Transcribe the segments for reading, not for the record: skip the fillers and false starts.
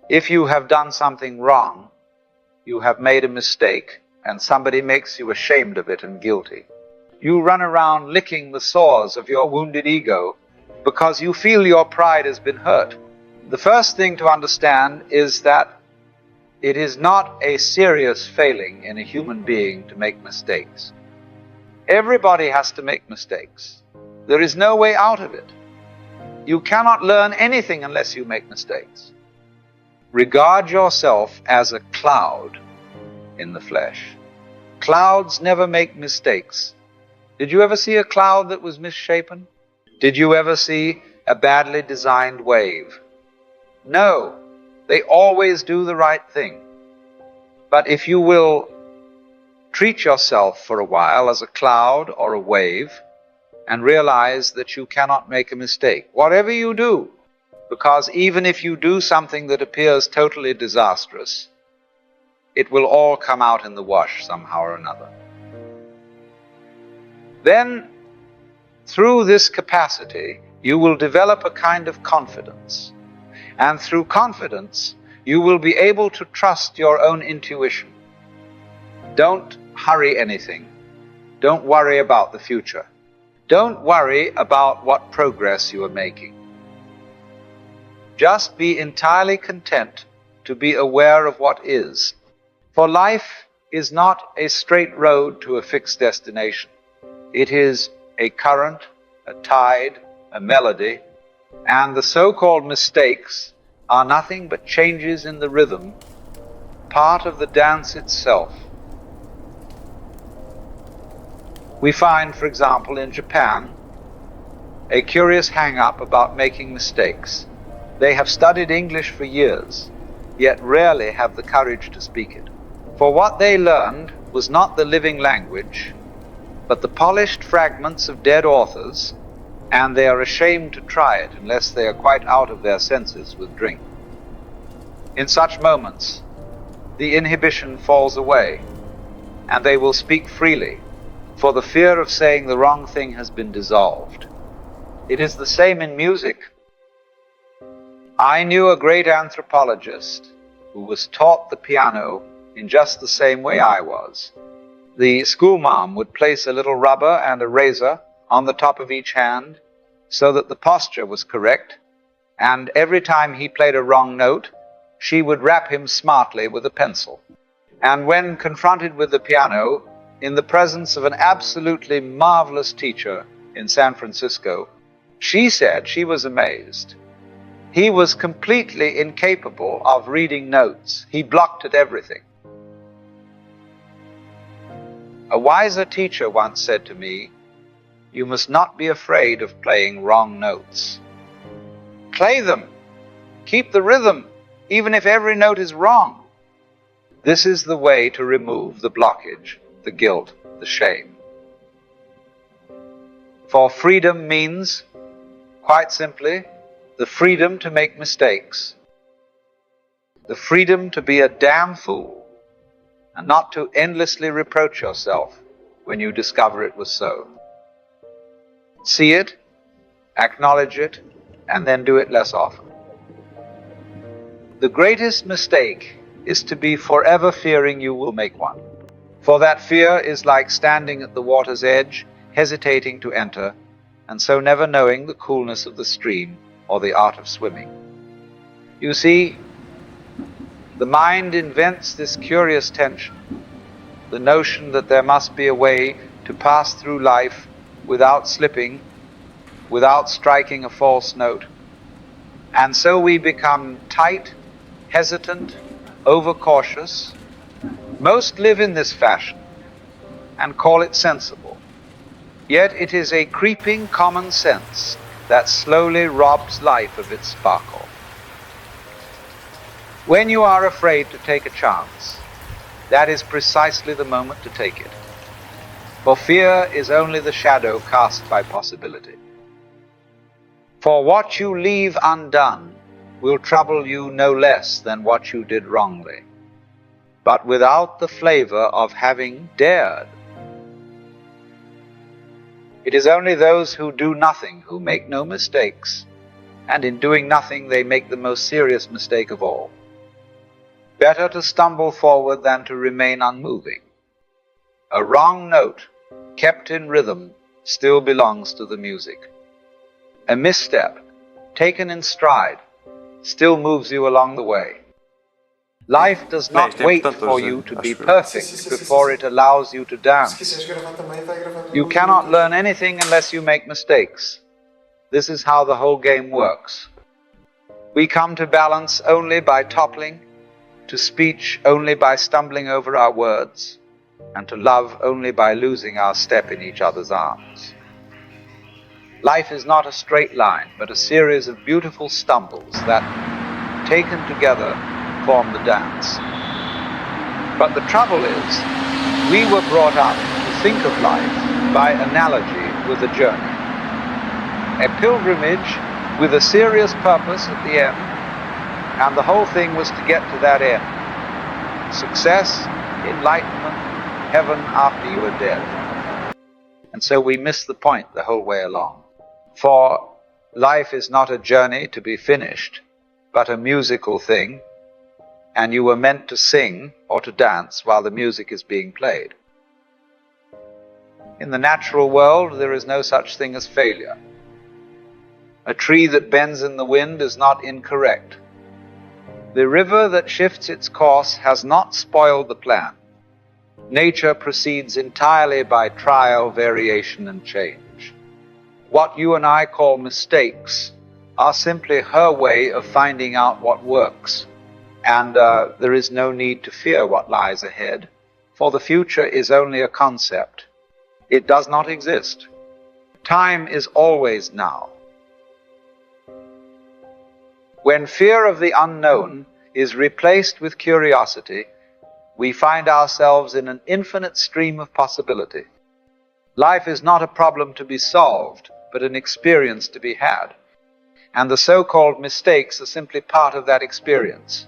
If you have done something wrong, you have made a mistake, and somebody makes you ashamed of it and guilty, you run around licking the sores of your wounded ego because you feel your pride has been hurt. The first thing to understand is that it is not a serious failing in a human being to make mistakes. Everybody has to make mistakes. There is no way out of it. You cannot learn anything unless you make mistakes. Regard yourself as a cloud in the flesh. Clouds never make mistakes. Did you ever see a cloud that was misshapen? Did you ever see a badly designed wave? No, they always do the right thing. But if you will treat yourself for a while as a cloud or a wave and realize that you cannot make a mistake, whatever you do, because even if you do something that appears totally disastrous, it will all come out in the wash somehow or another. Then, through this capacity, you will develop a kind of confidence. And through confidence, you will be able to trust your own intuition. Don't hurry anything. Don't worry about the future. Don't worry about what progress you are making. Just be entirely content to be aware of what is. For life is not a straight road to a fixed destination. It is a current, a tide, a melody, and the so-called mistakes are nothing but changes in the rhythm, part of the dance itself. We find, for example, in Japan, a curious hang-up about making mistakes. They have studied English for years, yet rarely have the courage to speak it. For what they learned was not the living language, but the polished fragments of dead authors, and they are ashamed to try it unless they are quite out of their senses with drink. In such moments, the inhibition falls away, and they will speak freely, for the fear of saying the wrong thing has been dissolved. It is the same in music. I knew a great anthropologist who was taught the piano in just the same way I was. The schoolmarm would place a little rubber and a razor on the top of each hand so that the posture was correct, and every time he played a wrong note, she would rap him smartly with a pencil. And when confronted with the piano, in the presence of an absolutely marvelous teacher in San Francisco, she said she was amazed. He was completely incapable of reading notes. He blocked at everything. A wiser teacher once said to me, "You must not be afraid of playing wrong notes. Play them. Keep the rhythm, even if every note is wrong." This is the way to remove the blockage, the guilt, the shame. For freedom means, quite simply, the freedom to make mistakes, the freedom to be a damn fool, and not to endlessly reproach yourself when you discover it was so. See it, acknowledge it, and then do it less often. The greatest mistake is to be forever fearing you will make one. For that fear is like standing at the water's edge, hesitating to enter, and so never knowing the coolness of the stream or the art of swimming. You see, the mind invents this curious tension, the notion that there must be a way to pass through life without slipping, without striking a false note. And so we become tight, hesitant, overcautious. Most live in this fashion and call it sensible. Yet it is a creeping common sense that slowly robs life of its sparkle. When you are afraid to take a chance, that is precisely the moment to take it. For fear is only the shadow cast by possibility. For what you leave undone will trouble you no less than what you did wrongly, but without the flavor of having dared. It is only those who do nothing who make no mistakes, and in doing nothing they make the most serious mistake of all. Better to stumble forward than to remain unmoving. A wrong note, kept in rhythm, still belongs to the music. A misstep, taken in stride, still moves you along the way. Life does not wait for you to be perfect before it allows you to dance. You cannot learn anything unless you make mistakes. This is how the whole game works. We come to balance only by toppling, to speech only by stumbling over our words, and to love only by losing our step in each other's arms. Life is not a straight line, but a series of beautiful stumbles that, taken together, form the dance. But the trouble is, we were brought up to think of life by analogy with a journey. A pilgrimage with a serious purpose at the end, and the whole thing was to get to that end. Success, enlightenment, heaven after you are dead. And so we miss the point the whole way along. For life is not a journey to be finished, but a musical thing, and you were meant to sing or to dance while the music is being played. In the natural world, there is no such thing as failure. A tree that bends in the wind is not incorrect. The river that shifts its course has not spoiled the plan. Nature proceeds entirely by trial, variation, and change. What you and I call mistakes are simply her way of finding out what works. And there is no need to fear what lies ahead, for the future is only a concept. It does not exist. Time is always now. When fear of the unknown is replaced with curiosity, we find ourselves in an infinite stream of possibility. Life is not a problem to be solved, but an experience to be had. And the so-called mistakes are simply part of that experience.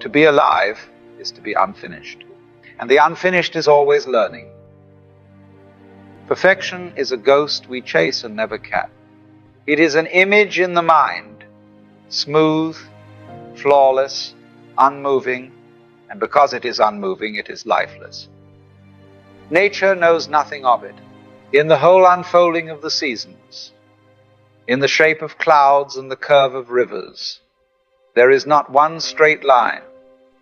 To be alive is to be unfinished. And the unfinished is always learning. Perfection is a ghost we chase and never catch. It is an image in the mind, smooth, flawless, unmoving, and because it is unmoving, it is lifeless. Nature knows nothing of it. In the whole unfolding of the seasons, in the shape of clouds and the curve of rivers, there is not one straight line,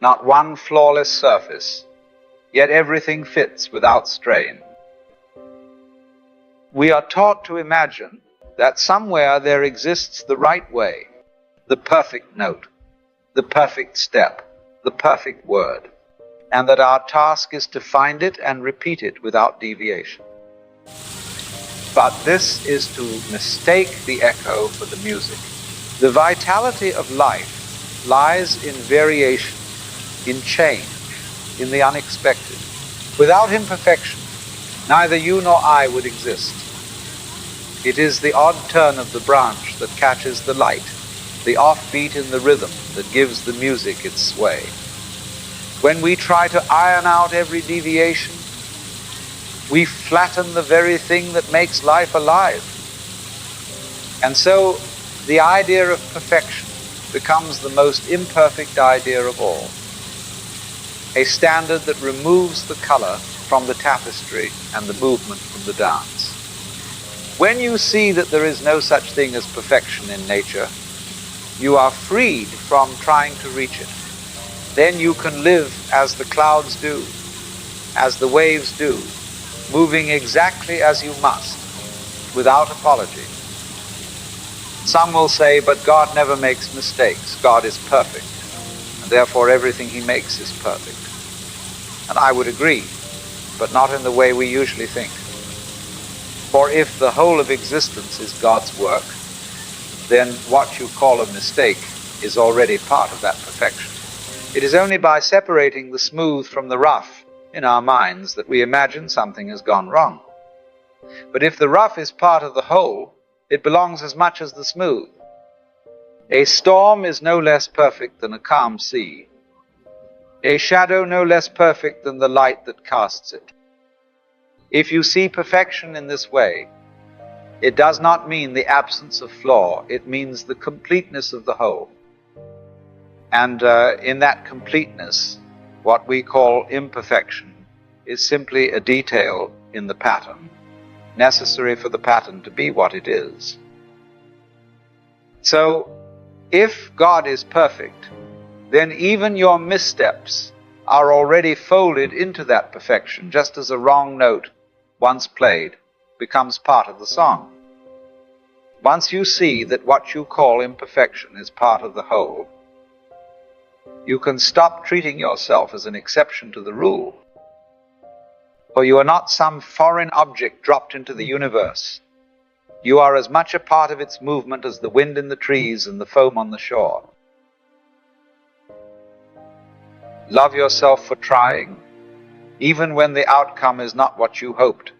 not one flawless surface, yet everything fits without strain. We are taught to imagine that somewhere there exists the right way, the perfect note, the perfect step, the perfect word, and that our task is to find it and repeat it without deviation. But this is to mistake the echo for the music. The vitality of life lies in variation, in change, in the unexpected. Without imperfection, neither you nor I would exist. It is the odd turn of the branch that catches the light, the offbeat in the rhythm that gives the music its sway. When we try to iron out every deviation, we flatten the very thing that makes life alive. And so the idea of perfection becomes the most imperfect idea of all. A standard that removes the color from the tapestry and the movement from the dance. When you see that there is no such thing as perfection in nature, you are freed from trying to reach it. Then you can live as the clouds do, as the waves do, moving exactly as you must, without apology. Some will say, but God never makes mistakes. God is perfect, and therefore everything he makes is perfect. And I would agree, but not in the way we usually think. For if the whole of existence is God's work, then what you call a mistake is already part of that perfection. It is only by separating the smooth from the rough in our minds that we imagine something has gone wrong. But if the rough is part of the whole, it belongs as much as the smooth. A storm is no less perfect than a calm sea. A shadow no less perfect than the light that casts it. If you see perfection in this way, it does not mean the absence of flaw, it means the completeness of the whole. And in that completeness, what we call imperfection is simply a detail in the pattern, necessary for the pattern to be what it is. So, if God is perfect, then even your missteps are already folded into that perfection, just as a wrong note, once played, becomes part of the song. Once you see that what you call imperfection is part of the whole, you can stop treating yourself as an exception to the rule. For you are not some foreign object dropped into the universe. You are as much a part of its movement as the wind in the trees and the foam on the shore. Love yourself for trying, even when the outcome is not what you hoped.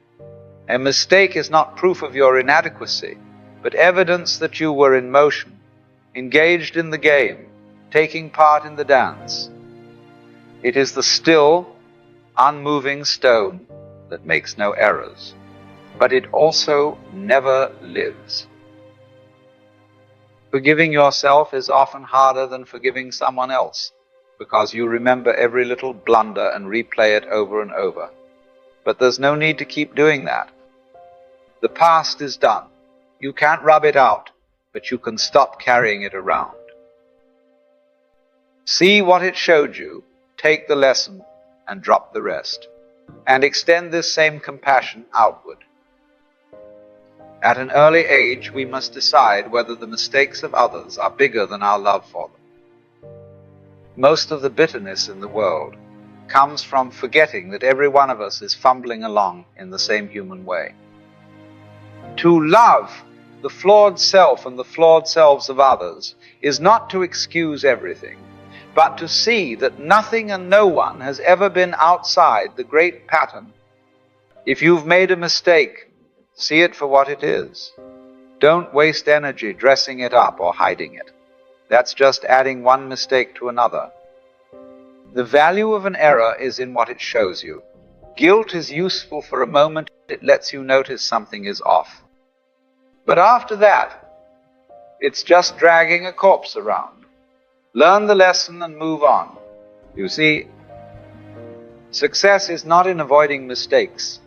A mistake is not proof of your inadequacy, but evidence that you were in motion, engaged in the game, taking part in the dance. It is the still, unmoving stone that makes no errors, but it also never lives. Forgiving yourself is often harder than forgiving someone else, because you remember every little blunder and replay it over and over. But there's no need to keep doing that. The past is done. You can't rub it out, but you can stop carrying it around. See what it showed you, take the lesson, and drop the rest. And extend this same compassion outward. At an early age, we must decide whether the mistakes of others are bigger than our love for them. Most of the bitterness in the world comes from forgetting that every one of us is fumbling along in the same human way. To love the flawed self and the flawed selves of others is not to excuse everything, but to see that nothing and no one has ever been outside the great pattern. If you've made a mistake, see it for what it is. Don't waste energy dressing it up or hiding it. That's just adding one mistake to another. The value of an error is in what it shows you. Guilt is useful for a moment. It lets you notice something is off. But after that, it's just dragging a corpse around. Learn the lesson and move on. You see, success is not in avoiding mistakes,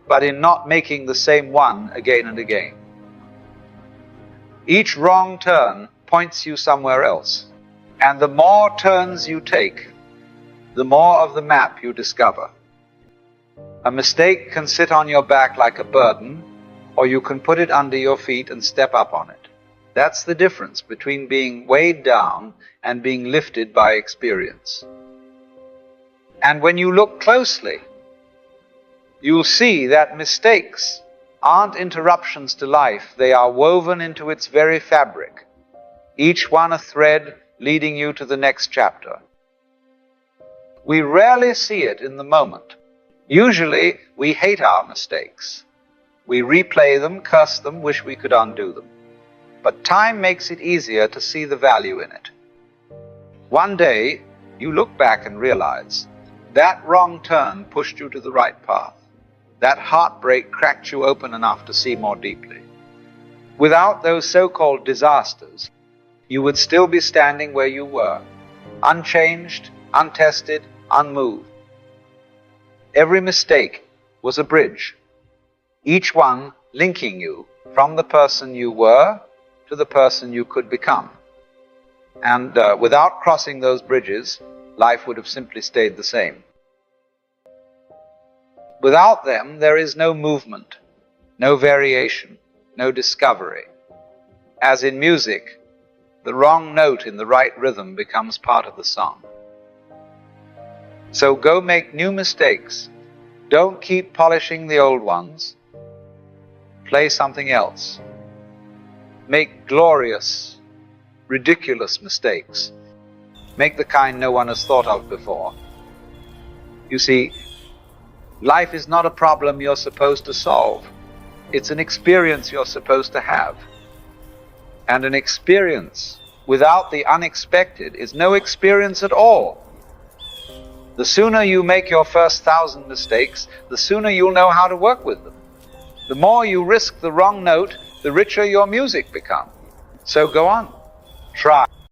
but in not making the same one again and again. Each wrong turn points you somewhere else, and the more turns you take, the more of the map you discover. A mistake can sit on your back like a burden, or you can put it under your feet and step up on it. That's the difference between being weighed down and being lifted by experience. And when you look closely, you'll see that mistakes aren't interruptions to life. They are woven into its very fabric, each one a thread leading you to the next chapter. We rarely see it in the moment. Usually, we hate our mistakes. We replay them, curse them, wish we could undo them. But time makes it easier to see the value in it. One day, you look back and realize that wrong turn pushed you to the right path. That heartbreak cracked you open enough to see more deeply. Without those so-called disasters, you would still be standing where you were, unchanged, untested, unmoved. Every mistake was a bridge, each one linking you from the person you were to the person you could become. And without crossing those bridges, life would have simply stayed the same. Without them, there is no movement, no variation, no discovery. As in music, the wrong note in the right rhythm becomes part of the song. So go make new mistakes. Don't keep polishing the old ones. Play something else. Make glorious, ridiculous mistakes. Make the kind no one has thought of before. You see, life is not a problem you're supposed to solve. It's an experience you're supposed to have. And an experience without the unexpected is no experience at all. The sooner you make your first 1,000 mistakes, the sooner you'll know how to work with them. The more you risk the wrong note, the richer your music becomes. So go on, try.